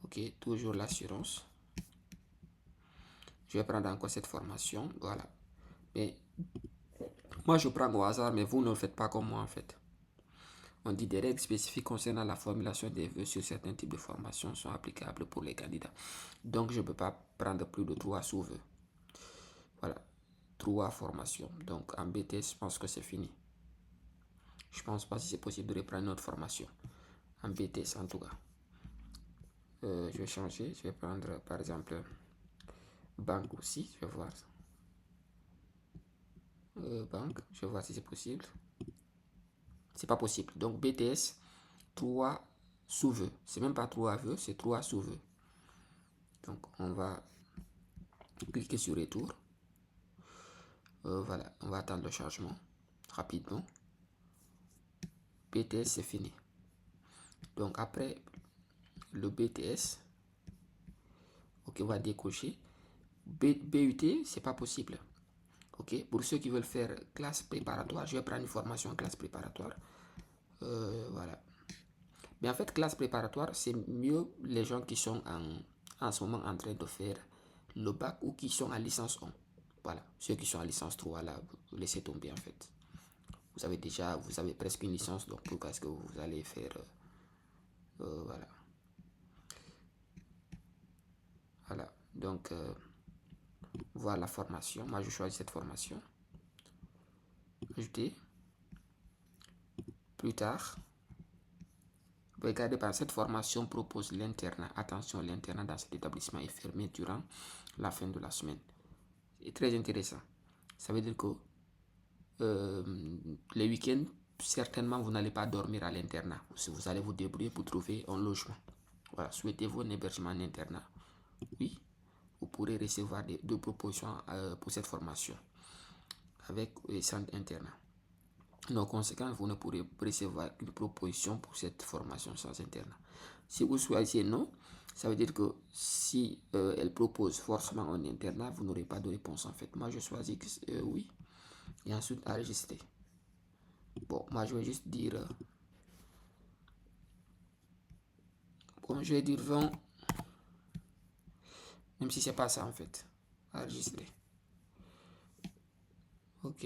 Ok, toujours l'assurance. Je vais prendre encore cette formation. Voilà. Mais moi, je prends au hasard, mais vous ne le faites pas comme moi en fait. On dit des règles spécifiques concernant la formulation des vœux sur certains types de formations sont applicables pour les candidats. Donc, je ne peux pas prendre plus de 3 sous-vœux. Voilà. 3 formations. Donc, en BTS, je pense que c'est fini. Je ne pense pas si c'est possible de reprendre notre formation. En BTS, en tout cas. Je vais changer. Je vais prendre, par exemple, banque aussi. Je vais voir. Banque. Je vais voir si c'est possible. C'est pas possible. Donc, BTS, 3 sous-vœux. C'est même pas 3 vœux, c'est 3 sous-vœux. Donc, on va cliquer sur retour. Voilà, on va attendre le chargement rapidement. BTS, c'est fini. Donc, après le BTS, ok, on va décocher. BUT, c'est pas possible. Ok, pour ceux qui veulent faire classe préparatoire, je vais prendre une formation en classe préparatoire. Voilà. Mais en fait, classe préparatoire, c'est mieux les gens qui sont en ce moment en train de faire le bac ou qui sont en licence 1. Voilà, ceux qui sont en licence 3, là, vous laissez tomber en fait. Vous avez presque une licence, donc pourquoi est-ce que vous allez faire... voilà. Voilà, donc, voilà la formation. Moi, je choisis cette formation. Ajouter. Plus tard. Regardez, par cette formation propose l'internat. Attention, l'internat dans cet établissement est fermé durant la fin de la semaine. C'est très intéressant. Ça veut dire que les week-ends, certainement, vous n'allez pas dormir à l'internat. Vous allez vous débrouiller pour trouver un logement. Voilà, souhaitez-vous un hébergement en internat? Oui, vous pourrez recevoir deux propositions pour cette formation avec centre internat. Donc, conséquent, vous ne pourrez recevoir une proposition pour cette formation sans internat. Si vous choisissez non, ça veut dire que si elle propose forcément un internat, vous n'aurez pas de réponse en fait. Moi, je choisis que, oui. Et ensuite, enregistrer. Bon, moi, je vais juste dire... bon, je vais dire 20. Même si c'est pas ça en fait. Enregistrer. Ok.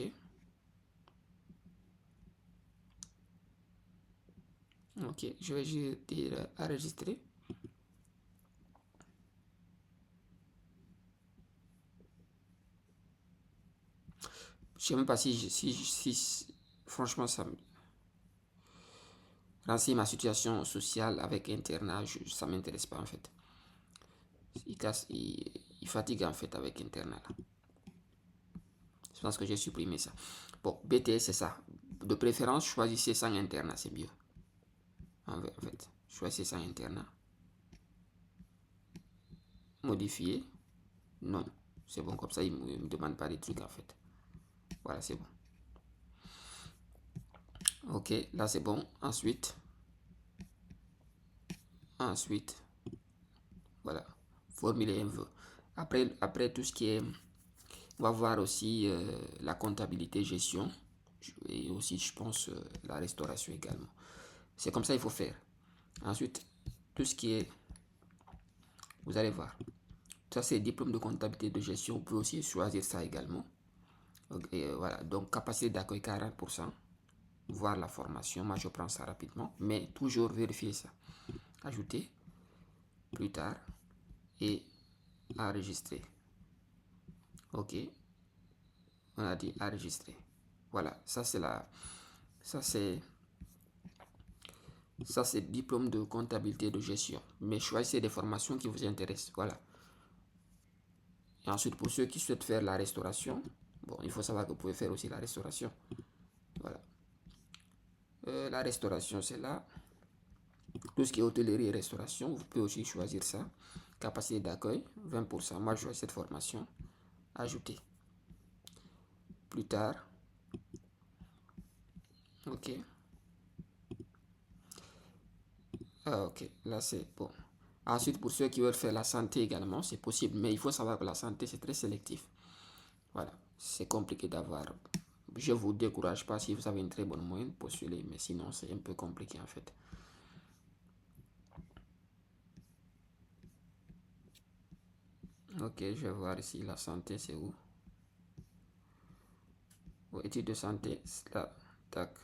Ok, je vais juste dire enregistrer. Je sais même pas si franchement, ça me renseigner ma situation sociale avec internat, ça m'intéresse pas en fait. Il fatigue en fait avec internat là. Je pense que j'ai supprimé ça. Bon, BTS c'est ça. De préférence, choisissez sans internat, c'est mieux. En fait, choisissez sans internat. Modifier. Non, c'est bon comme ça, il ne me demande pas des trucs en fait. Voilà, c'est bon. Ok, là c'est bon. Ensuite, voilà, formuler un vœu. Après tout ce qui est, on va voir aussi la comptabilité, gestion, et aussi je pense la restauration également. C'est comme ça il faut faire. Ensuite, tout ce qui est, vous allez voir, ça c'est diplôme de comptabilité de gestion, vous pouvez aussi choisir ça également. Et voilà, donc capacité d'accueil 40%, voir la formation, moi je prends ça rapidement, mais toujours vérifier ça. ajouter, plus tard, et enregistrer. Ok, on a dit enregistrer. Voilà, ça c'est diplôme de comptabilité de gestion. Mais choisissez des formations qui vous intéressent. Voilà. Et ensuite, pour ceux qui souhaitent faire la restauration, bon, il faut savoir que vous pouvez faire aussi la restauration. Voilà. La restauration, c'est là. Tout ce qui est hôtellerie et restauration, vous pouvez aussi choisir ça. Capacité d'accueil, 20%. Moi, je choisis cette formation. Ajouter. Plus tard. Ok. Ah, ok. Là, c'est bon. Ensuite, pour ceux qui veulent faire la santé également, c'est possible. Mais il faut savoir que la santé, c'est très sélectif. Voilà. C'est compliqué d'avoir. Je ne vous décourage pas si vous avez une très bonne moyenne, postulez. Mais sinon, c'est un peu compliqué en fait. Ok, je vais voir ici la santé, c'est où? Études de santé, là, tac.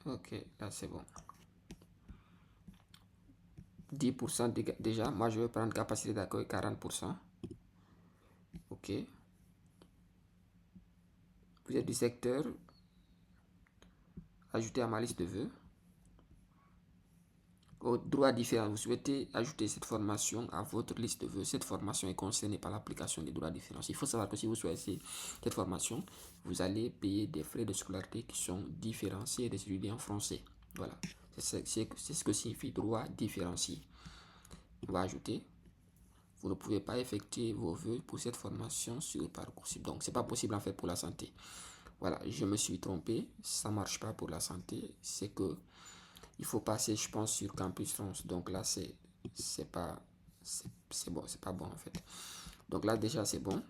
Ok, là c'est bon. 10% déjà, moi je vais prendre capacité d'accueil 40%. Ok. Vous êtes du secteur, ajouter à ma liste de vœux. Au droit différent, vous souhaitez ajouter cette formation à votre liste de vœux. Cette formation est concernée par l'application des droits différents. Il faut savoir que si vous choisissez cette formation, vous allez payer des frais de scolarité qui sont différenciés des étudiants français. Voilà, c'est ce que signifie droit différencié. On va ajouter. Vous ne pouvez pas effectuer vos vœux pour cette formation sur Parcoursup. Donc, c'est pas possible en fait pour la santé. Voilà, je me suis trompé. Ça marche pas pour la santé. C'est que il faut passer, je pense, sur Campus France. Donc là, c'est pas bon, c'est pas bon en fait. Donc là, déjà, c'est bon.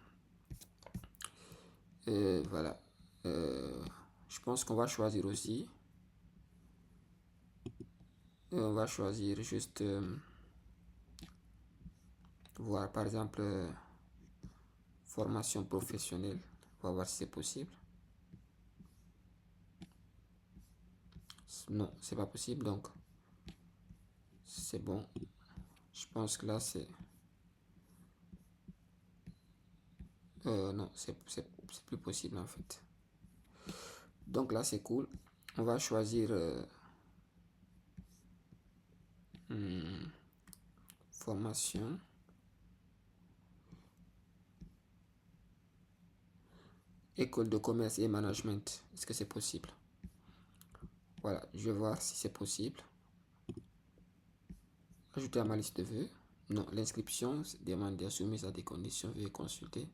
Voilà. Je pense qu'on va choisir aussi. On va choisir juste voir par exemple formation professionnelle. On va voir si c'est possible. Non, c'est pas possible. Donc, c'est bon. Je pense que là, c'est... non, c'est plus possible en fait. Donc là, c'est cool. On va choisir formation. École de commerce et management. Est-ce que c'est possible? Voilà, je vais voir si c'est possible. Ajouter à ma liste de vœux. Non, l'inscription demande soumise à des conditions. Veuillez consulter.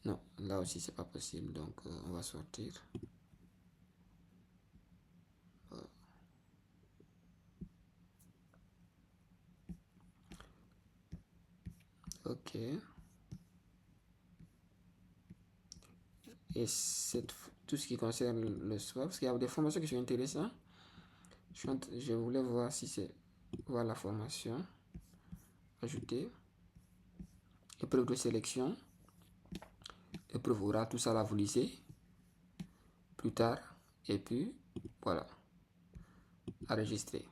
Non, là aussi c'est pas possible. Donc on va sortir. Ok. Et tout ce qui concerne le swap, parce qu'il y a des formations qui sont intéressantes. Je voulais voir si c'est... Voir la formation. Ajouter. Épreuve de sélection. Épreuve orale, tout ça là vous lisez. Plus tard. Et puis, voilà. Enregistrer.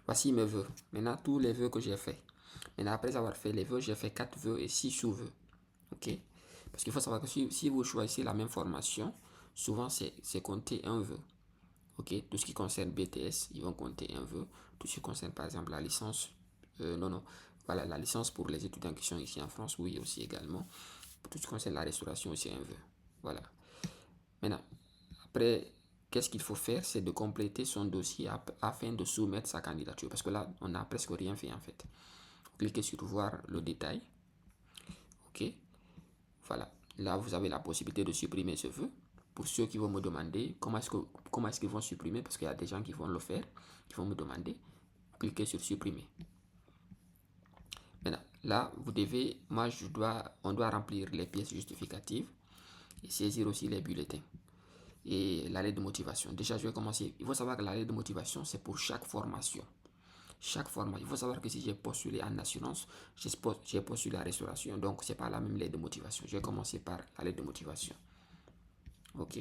Voici mes vœux. Maintenant, tous les vœux que j'ai fait. Maintenant, après avoir fait les vœux, j'ai fait 4 vœux et 6 sous-vœux. Ok? Parce qu'il faut savoir que si vous choisissez la même formation, souvent c'est compter un vœu. Ok? Tout ce qui concerne BTS, ils vont compter un vœu. Tout ce qui concerne par exemple la licence, non. Voilà, la licence pour les étudiants qui sont ici en France, oui, aussi également. Tout ce qui concerne la restauration, aussi un vœu. Voilà. Maintenant, après, qu'est-ce qu'il faut faire? C'est de compléter son dossier afin de soumettre sa candidature. Parce que là, on n'a presque rien fait en fait. Cliquez sur voir le détail. Ok. Voilà. Là, vous avez la possibilité de supprimer ce vœu. Pour ceux qui vont me demander comment est-ce qu'ils vont supprimer, parce qu'il y a des gens qui vont le faire, qui vont me demander, cliquez sur supprimer. Maintenant, là, vous devez, on doit remplir les pièces justificatives et saisir aussi les bulletins et la lettre de motivation. Déjà, je vais commencer. Il faut savoir que la lettre de motivation, c'est pour chaque formation. chaque formation. Il faut savoir que si j'ai postulé en assurance, j'ai postulé à restauration, donc c'est pas la même lettre de motivation. Je vais commencer par la lettre de motivation. Ok,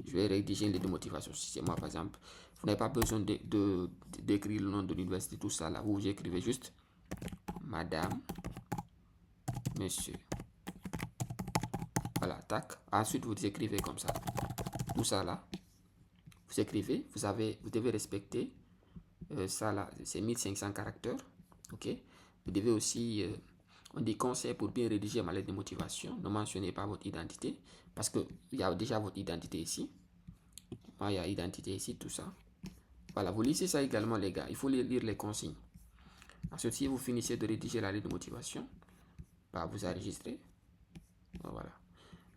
je vais rédiger une lettre de motivation. Si c'est moi, par exemple, vous n'avez pas besoin d'écrire le nom de l'université, tout ça là. Vous écrivez juste Madame, Monsieur. Voilà, tac. Ensuite, vous écrivez comme ça. Tout ça là. Vous écrivez, vous devez respecter ça là, c'est 1500 caractères. Ok. Vous devez aussi, on dit conseil pour bien rédiger ma lettre de motivation. Ne mentionnez pas votre identité parce que il y a déjà votre identité ici. Moi, il y a identité ici, tout ça. Voilà, vous lisez ça également, les gars. Il faut lire les consignes. Ensuite, si vous finissez de rédiger la lettre de motivation, bah, vous enregistrez. Voilà.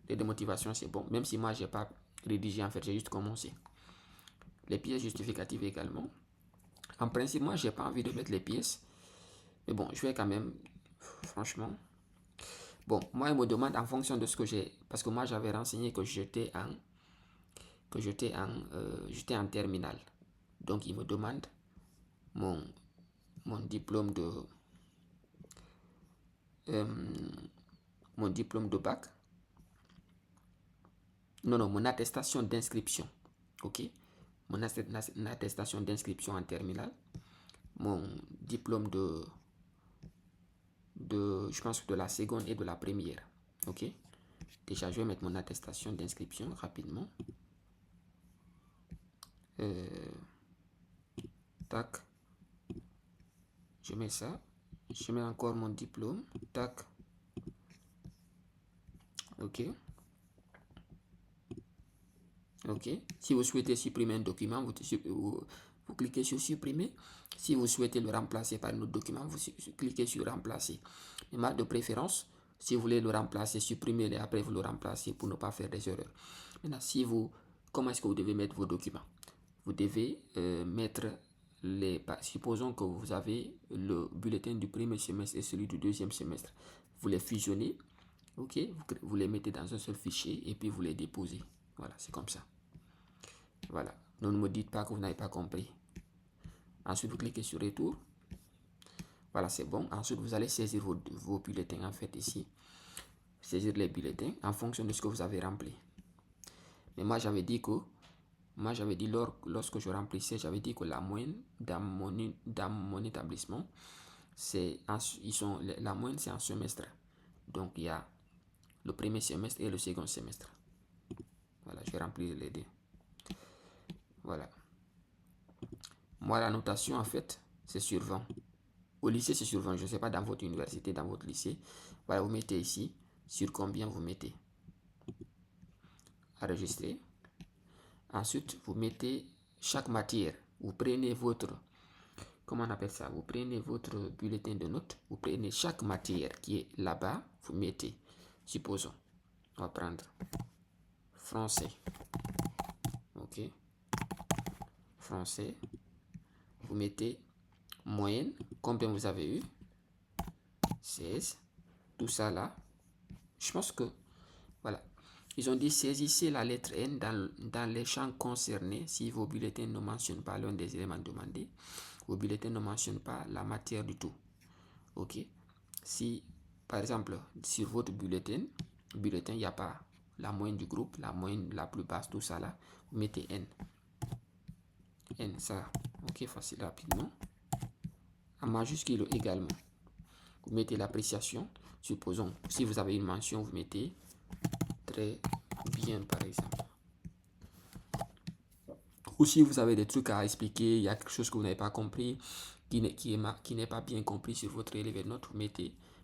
Lettre de motivation, c'est bon. Même si moi, j'ai pas rédigé, en fait, j'ai juste commencé. Les pièces justificatives également. En principe, moi, j'ai pas envie de mettre les pièces. Mais bon, je vais quand même, franchement. Bon, moi, il me demande en fonction de ce que j'ai. Parce que moi, j'avais renseigné que j'étais en terminale. Donc, il me demande mon diplôme de mon diplôme de bac. Non, mon attestation d'inscription. Ok, mon attestation d'inscription en terminale. Mon diplôme je pense, de la seconde et de la première. Ok, déjà, je vais mettre mon attestation d'inscription rapidement. Tac. Je mets ça. Je mets encore mon diplôme. Tac. Ok. Ok. Si vous souhaitez supprimer un document, vous cliquez sur supprimer. Si vous souhaitez le remplacer par un autre document, vous cliquez sur remplacer. Mais de préférence, si vous voulez le remplacer, supprimez-le, après vous le remplacez pour ne pas faire des erreurs. Maintenant, comment est-ce que vous devez mettre vos documents? Vous devez mettre supposons que vous avez le bulletin du premier semestre et celui du deuxième semestre. Vous les fusionnez, ok, vous les mettez dans un seul fichier et puis vous les déposez. Voilà, c'est comme ça. Voilà, ne me dites pas que vous n'avez pas compris. Ensuite, vous cliquez sur retour. Voilà, c'est bon. Ensuite, vous allez saisir vos bulletins, en fait, ici. Saisir les bulletins en fonction de ce que vous avez rempli. Mais moi, j'avais dit lorsque je remplissais, j'avais dit que la moyenne dans mon établissement, la moyenne, c'est en semestre. Donc, il y a le premier semestre et le second semestre. Voilà, je vais remplir les deux. Voilà. Moi, la notation, en fait, c'est sur 20. Au lycée, c'est sur 20. Je ne sais pas dans votre université, dans votre lycée. Voilà, vous mettez ici sur combien vous mettez. Enregistrer. Ensuite, vous mettez chaque matière. Vous prenez comment on appelle ça? Vous prenez votre bulletin de notes. Vous prenez chaque matière qui est là-bas. Vous mettez, supposons, on va prendre français. Ok. Français. Vous mettez moyenne. Combien vous avez eu? 16. Tout ça là. Je pense que, voilà. Ils ont dit saisissez la lettre N dans les champs concernés si vos bulletins ne mentionnent pas l'un des éléments demandés. Vos bulletins ne mentionnent pas la matière du tout. Ok. Si, par exemple, sur votre bulletin, il n'y a pas la moyenne du groupe, la moyenne la plus basse, tout ça là, vous mettez N. N, ça. Ok, facile, rapidement. En majuscule également. Vous mettez l'appréciation. Supposons, si vous avez une mention, vous mettez très bien, par exemple. Ou si vous avez des trucs à expliquer, il y a quelque chose que vous n'avez pas compris, qui n'est pas bien compris sur votre relevé de notes,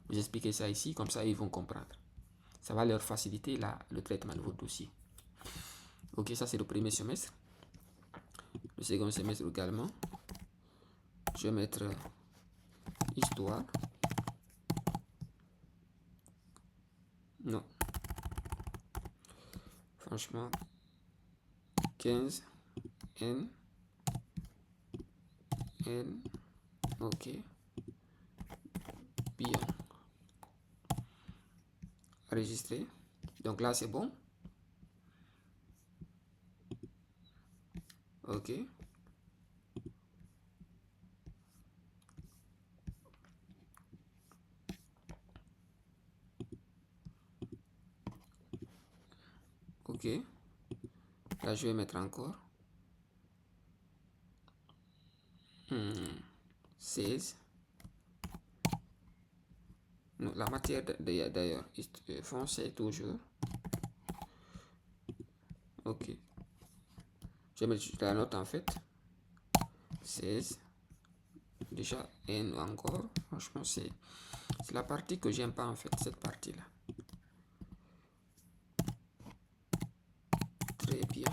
vous expliquez ça ici, comme ça ils vont comprendre. Ça va leur faciliter le traitement de votre dossier. Ok, ça c'est le premier semestre. Le second semestre également. Je vais mettre histoire. Non. Franchement, 15 N. Ok. Bien. Enregistré. Donc là, c'est bon. Ok. OK. Là, je vais mettre encore 16. Non, la matière d'ailleurs, foncé toujours. OK. Je vais mettre la note en fait. 16. Déjà, N encore. Franchement, c'est la partie que j'aime pas en fait, cette partie-là. Très bien.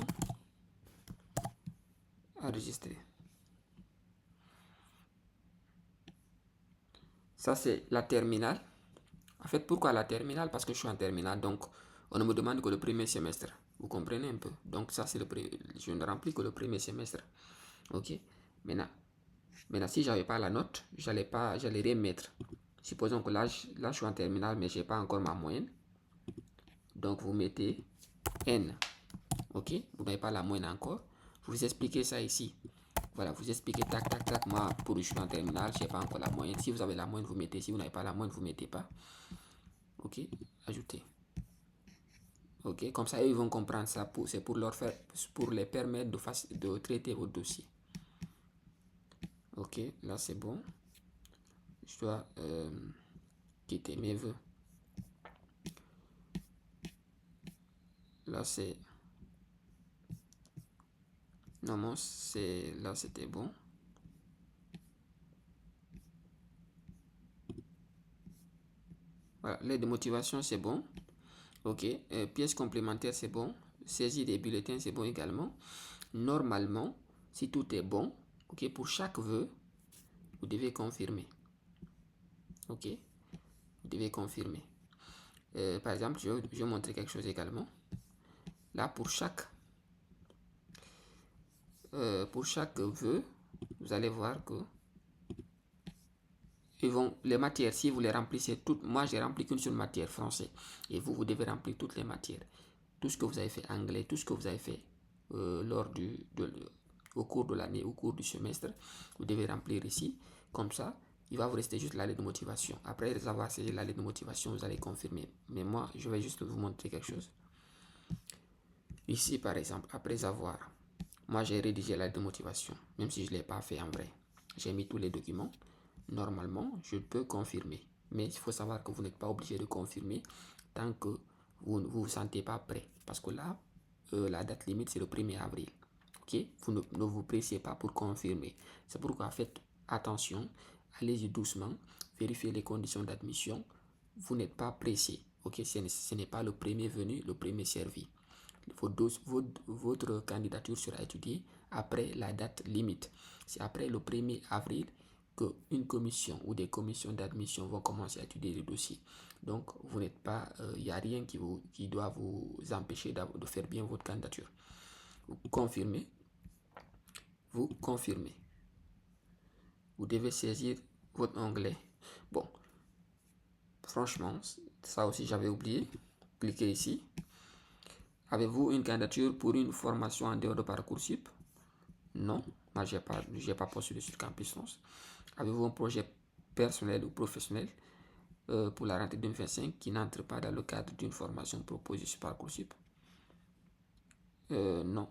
Enregistrer. Ça, c'est la terminale. En fait, pourquoi la terminale? Parce que je suis en terminale, donc on ne me demande que le premier semestre. Vous comprenez un peu? Donc ça, c'est je ne remplis que le premier semestre. OK? Maintenant si j'avais pas la note, j'allais rien mettre. Supposons que là, je suis en terminale, mais j'ai pas encore ma moyenne. Donc vous mettez N. OK? Vous n'avez pas la moyenne encore. Vous expliquez ça ici. Voilà, vous expliquez tac, tac, tac. Moi, pour je suis en terminale, je n'ai pas encore la moyenne. Si vous avez la moyenne, vous mettez. Si vous n'avez pas la moyenne, vous ne mettez pas. OK? Ajouter. OK? Comme ça, ils vont comprendre ça. C'est pour les permettre de traiter votre dossier. OK? Là, c'est bon. Je dois quitter mes vœux. Là, c'est... Non, là, c'était bon. Voilà, l'aide de motivation, c'est bon. OK. Pièces complémentaires, c'est bon. Saisie des bulletins, c'est bon également. Normalement, si tout est bon, OK, pour chaque vœu, vous devez confirmer. OK. Vous devez confirmer. Par exemple, je vais montrer quelque chose également. Là, pour chaque vœu, vous allez voir que les matières, si vous les remplissez toutes, moi j'ai rempli qu'une seule matière, français, et vous devez remplir toutes les matières. Tout ce que vous avez fait anglais, tout ce que vous avez fait au cours de l'année, au cours du semestre, vous devez remplir ici. Comme ça, il va vous rester juste la lettre de motivation. Après avoir saisi la lettre de motivation, vous allez confirmer. Mais moi, je vais juste vous montrer quelque chose. Ici, par exemple, après avoir... Moi, j'ai rédigé la lettre de motivation, même si je ne l'ai pas fait en vrai. J'ai mis tous les documents. Normalement, je peux confirmer. Mais il faut savoir que vous n'êtes pas obligé de confirmer tant que vous ne vous sentez pas prêt. Parce que là, la date limite, c'est le 1er avril. Ok? Vous ne vous pressez pas pour confirmer. C'est pourquoi faites attention. Allez-y doucement. Vérifiez les conditions d'admission. Vous n'êtes pas pressé. Ok? Ce n'est pas le premier venu, le premier servi. Votre candidature sera étudiée après la date limite. C'est après le 1er avril qu'une commission ou des commissions d'admission vont commencer à étudier le dossier. Donc, vous n'êtes pas, il n'y a rien qui doit vous empêcher de faire bien votre candidature. Vous confirmez. Vous confirmez. Vous devez saisir votre onglet. Bon, franchement, ça aussi j'avais oublié. Cliquez ici. Avez-vous une candidature pour une formation en dehors de Parcoursup? Non, moi je n'ai pas postulé sur Campus Lons. Avez-vous un projet personnel ou professionnel pour la rentrée 2025 qui n'entre pas dans le cadre d'une formation proposée sur Parcoursup? Non.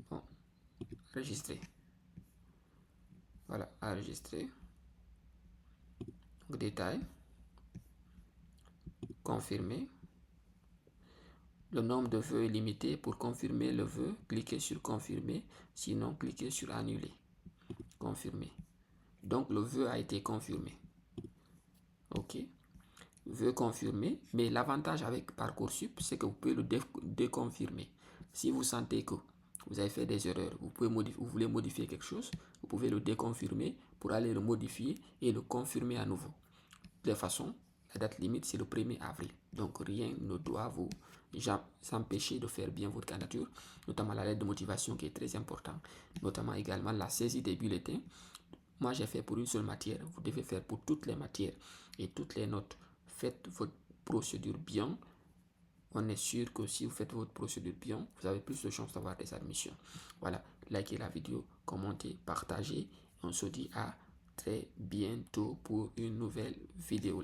Bon. Enregistrer. Voilà, enregistrer. Détail. Confirmer. Le nombre de vœux est limité. Pour confirmer le vœu, cliquez sur confirmer. Sinon, cliquez sur annuler. Confirmer. Donc, le vœu a été confirmé. OK. Vœu confirmé. Mais l'avantage avec Parcoursup, c'est que vous pouvez le déconfirmer. Si vous sentez que vous avez fait des erreurs, vous voulez modifier quelque chose, vous pouvez le déconfirmer pour aller le modifier et le confirmer à nouveau. De toute façon, la date limite, c'est le 1er avril. Donc, rien ne doit vous empêcher de faire bien votre candidature, notamment la lettre de motivation qui est très importante, notamment également la saisie des bulletins. Moi, j'ai fait pour une seule matière. Vous devez faire pour toutes les matières et toutes les notes. Faites votre procédure bien. On est sûr que si vous faites votre procédure bien, vous avez plus de chances d'avoir des admissions. Voilà, likez la vidéo, commentez, partagez. On se dit à très bientôt pour une nouvelle vidéo.